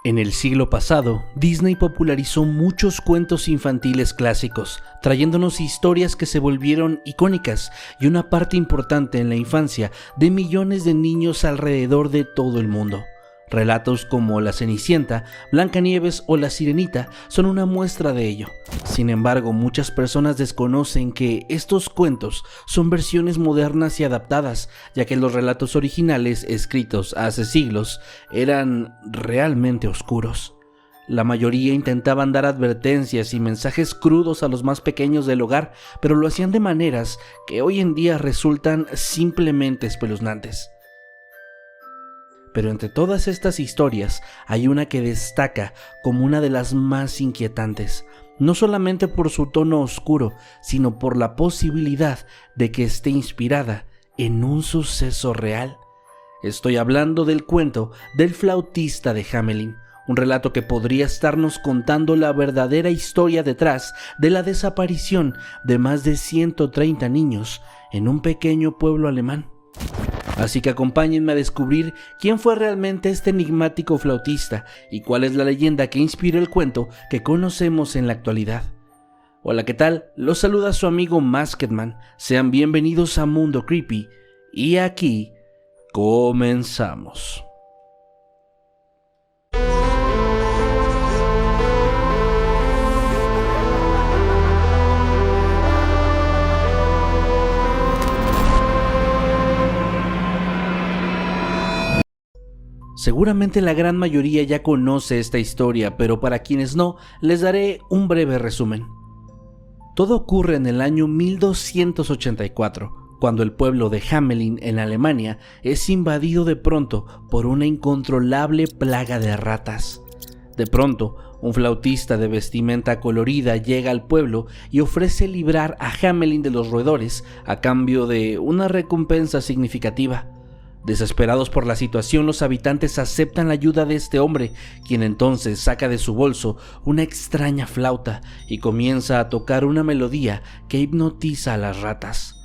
En el siglo pasado, Disney popularizó muchos cuentos infantiles clásicos, trayéndonos historias que se volvieron icónicas y una parte importante en la infancia de millones de niños alrededor de todo el mundo. Relatos como La Cenicienta, Blancanieves o La Sirenita son una muestra de ello. Sin embargo, muchas personas desconocen que estos cuentos son versiones modernas y adaptadas, ya que los relatos originales, escritos hace siglos, eran realmente oscuros. La mayoría intentaban dar advertencias y mensajes crudos a los más pequeños del hogar, pero lo hacían de maneras que hoy en día resultan simplemente espeluznantes. Pero entre todas estas historias hay una que destaca como una de las más inquietantes, no solamente por su tono oscuro, sino por la posibilidad de que esté inspirada en un suceso real. Estoy hablando del cuento del flautista de Hamelin, un relato que podría estarnos contando la verdadera historia detrás de la desaparición de más de 130 niños en un pequeño pueblo alemán. Así que acompáñenme a descubrir quién fue realmente este enigmático flautista y cuál es la leyenda que inspiró el cuento que conocemos en la actualidad. Hola, ¿qué tal? Los saluda su amigo Maskedman. Sean bienvenidos a Mundo Creepy y aquí comenzamos. Seguramente la gran mayoría ya conoce esta historia, pero para quienes no, les daré un breve resumen. Todo ocurre en el año 1284, cuando el pueblo de Hamelin en Alemania es invadido de pronto por una incontrolable plaga de ratas. De pronto, un flautista de vestimenta colorida llega al pueblo y ofrece librar a Hamelin de los roedores a cambio de una recompensa significativa. Desesperados por la situación, los habitantes aceptan la ayuda de este hombre, quien entonces saca de su bolso una extraña flauta y comienza a tocar una melodía que hipnotiza a las ratas.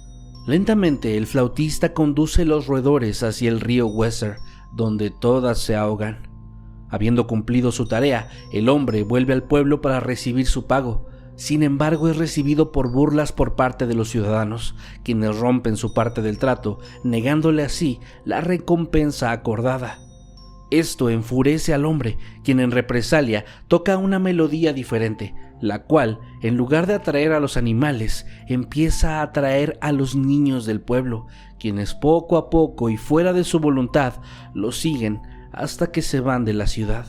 Lentamente, el flautista conduce los roedores hacia el río Weser, donde todas se ahogan. Habiendo cumplido su tarea, el hombre vuelve al pueblo para recibir su pago. Sin embargo, es recibido por burlas por parte de los ciudadanos, quienes rompen su parte del trato, negándole así la recompensa acordada. Esto enfurece al hombre, quien en represalia toca una melodía diferente, la cual, en lugar de atraer a los animales, empieza a atraer a los niños del pueblo, quienes poco a poco y fuera de su voluntad lo siguen hasta que se van de la ciudad.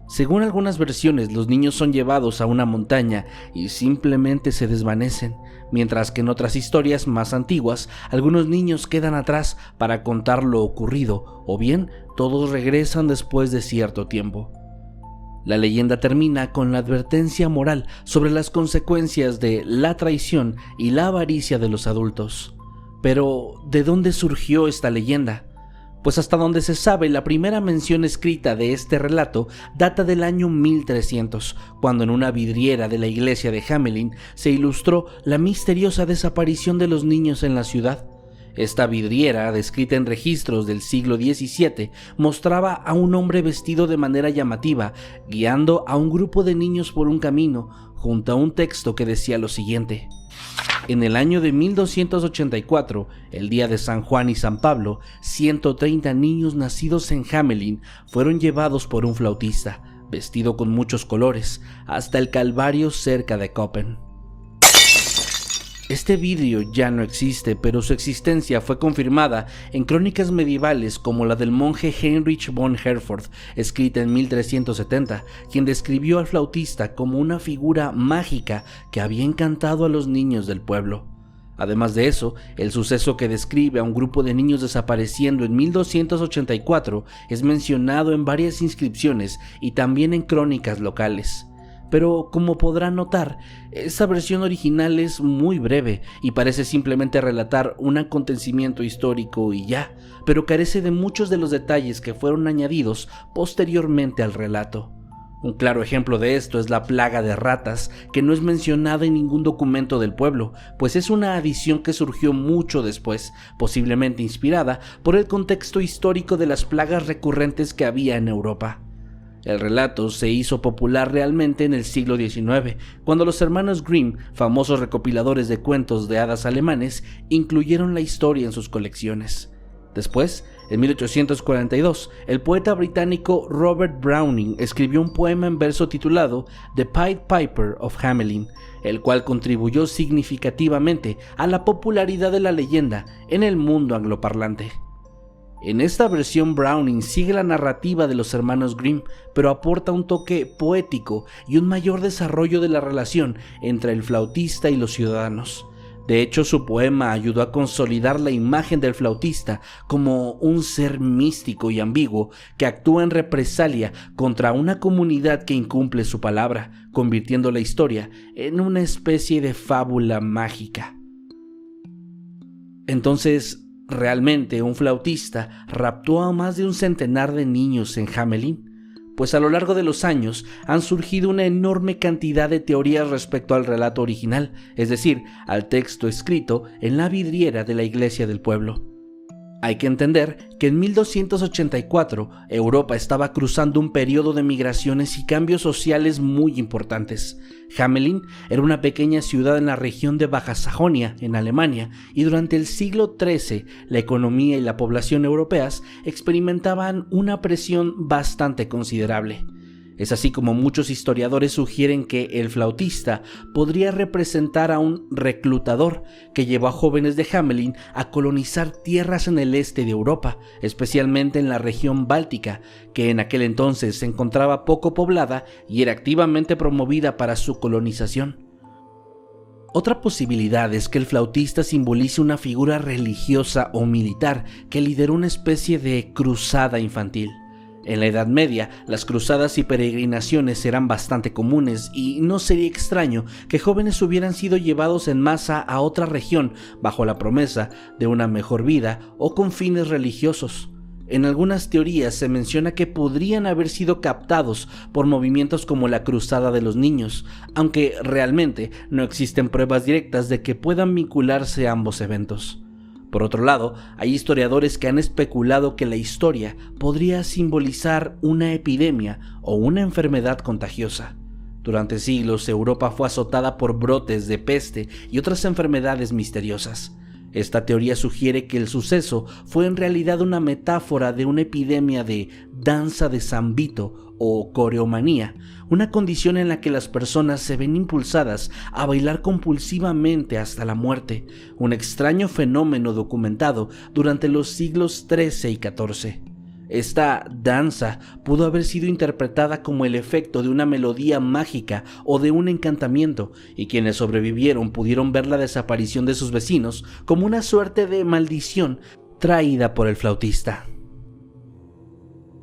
Según algunas versiones, los niños son llevados a una montaña y simplemente se desvanecen, mientras que en otras historias más antiguas, algunos niños quedan atrás para contar lo ocurrido, o bien todos regresan después de cierto tiempo. La leyenda termina con la advertencia moral sobre las consecuencias de la traición y la avaricia de los adultos. Pero, ¿de dónde surgió esta leyenda? Pues hasta donde se sabe, la primera mención escrita de este relato data del año 1300, cuando en una vidriera de la iglesia de Hamelin se ilustró la misteriosa desaparición de los niños en la ciudad. Esta vidriera, descrita en registros del siglo XVII, mostraba a un hombre vestido de manera llamativa, guiando a un grupo de niños por un camino, junto a un texto que decía lo siguiente: en el año de 1284, el día de San Juan y San Pablo, 130 niños nacidos en Hamelin fueron llevados por un flautista, vestido con muchos colores, hasta el Calvario cerca de Köppen. Este vidrio ya no existe, pero su existencia fue confirmada en crónicas medievales como la del monje Heinrich von Herford, escrita en 1370, quien describió al flautista como una figura mágica que había encantado a los niños del pueblo. Además de eso, el suceso que describe a un grupo de niños desapareciendo en 1284 es mencionado en varias inscripciones y también en crónicas locales. Pero como podrán notar, esta versión original es muy breve y parece simplemente relatar un acontecimiento histórico y ya, pero carece de muchos de los detalles que fueron añadidos posteriormente al relato. Un claro ejemplo de esto es la plaga de ratas, que no es mencionada en ningún documento del pueblo, pues es una adición que surgió mucho después, posiblemente inspirada por el contexto histórico de las plagas recurrentes que había en Europa. El relato se hizo popular realmente en el siglo XIX, cuando los hermanos Grimm, famosos recopiladores de cuentos de hadas alemanes, incluyeron la historia en sus colecciones. Después, en 1842, el poeta británico Robert Browning escribió un poema en verso titulado The Pied Piper of Hamelin, el cual contribuyó significativamente a la popularidad de la leyenda en el mundo angloparlante. En esta versión, Browning sigue la narrativa de los hermanos Grimm, pero aporta un toque poético y un mayor desarrollo de la relación entre el flautista y los ciudadanos. De hecho, su poema ayudó a consolidar la imagen del flautista como un ser místico y ambiguo que actúa en represalia contra una comunidad que incumple su palabra, convirtiendo la historia en una especie de fábula mágica. Entonces, ¿realmente un flautista raptó a más de un centenar de niños en Hamelin? Pues a lo largo de los años han surgido una enorme cantidad de teorías respecto al relato original, es decir, al texto escrito en la vidriera de la iglesia del pueblo. Hay que entender que en 1284 Europa estaba cruzando un periodo de migraciones y cambios sociales muy importantes. Hamelin era una pequeña ciudad en la región de Baja Sajonia, en Alemania, y durante el siglo XIII la economía y la población europeas experimentaban una presión bastante considerable. Es así como muchos historiadores sugieren que el flautista podría representar a un reclutador que llevó a jóvenes de Hamelin a colonizar tierras en el este de Europa, especialmente en la región báltica, que en aquel entonces se encontraba poco poblada y era activamente promovida para su colonización. Otra posibilidad es que el flautista simbolice una figura religiosa o militar que lideró una especie de cruzada infantil. En la Edad Media, las cruzadas y peregrinaciones eran bastante comunes y no sería extraño que jóvenes hubieran sido llevados en masa a otra región bajo la promesa de una mejor vida o con fines religiosos. En algunas teorías se menciona que podrían haber sido captados por movimientos como la Cruzada de los Niños, aunque realmente no existen pruebas directas de que puedan vincularse a ambos eventos. Por otro lado, hay historiadores que han especulado que la historia podría simbolizar una epidemia o una enfermedad contagiosa. Durante siglos, Europa fue azotada por brotes de peste y otras enfermedades misteriosas. Esta teoría sugiere que el suceso fue en realidad una metáfora de una epidemia de danza de San Vito o coreomanía, una condición en la que las personas se ven impulsadas a bailar compulsivamente hasta la muerte, un extraño fenómeno documentado durante los siglos XIII y XIV. Esta danza pudo haber sido interpretada como el efecto de una melodía mágica o de un encantamiento, y quienes sobrevivieron pudieron ver la desaparición de sus vecinos como una suerte de maldición traída por el flautista.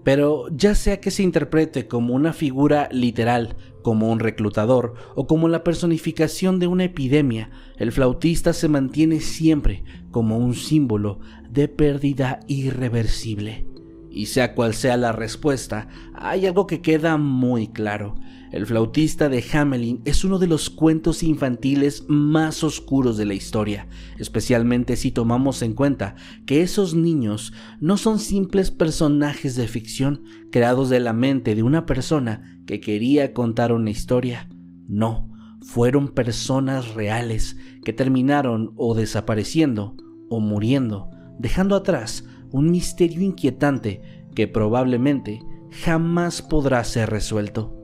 Pero ya sea que se interprete como una figura literal, como un reclutador o como la personificación de una epidemia, el flautista se mantiene siempre como un símbolo de pérdida irreversible. Y sea cual sea la respuesta, hay algo que queda muy claro. El flautista de Hamelin es uno de los cuentos infantiles más oscuros de la historia, especialmente si tomamos en cuenta que esos niños no son simples personajes de ficción creados de la mente de una persona que quería contar una historia. No, fueron personas reales que terminaron o desapareciendo o muriendo, dejando atrás un misterio inquietante que probablemente jamás podrá ser resuelto.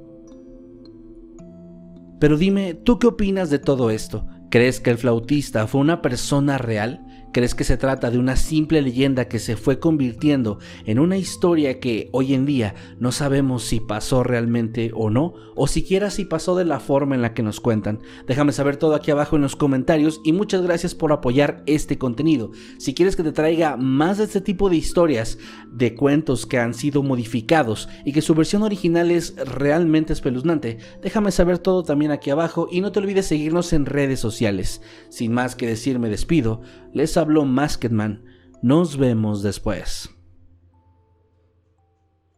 Pero dime, ¿tú qué opinas de todo esto? ¿Crees que el flautista fue una persona real? ¿Crees que se trata de una simple leyenda que se fue convirtiendo en una historia que hoy en día no sabemos si pasó realmente o no, o siquiera si pasó de la forma en la que nos cuentan? Déjame saber todo aquí abajo en los comentarios y muchas gracias por apoyar este contenido. Si quieres que te traiga más de este tipo de historias, de cuentos que han sido modificados y que su versión original es realmente espeluznante, déjame saber todo también aquí abajo y no te olvides seguirnos en redes sociales. Sin más que decir, me despido. Les habló Masked Man. Nos vemos después.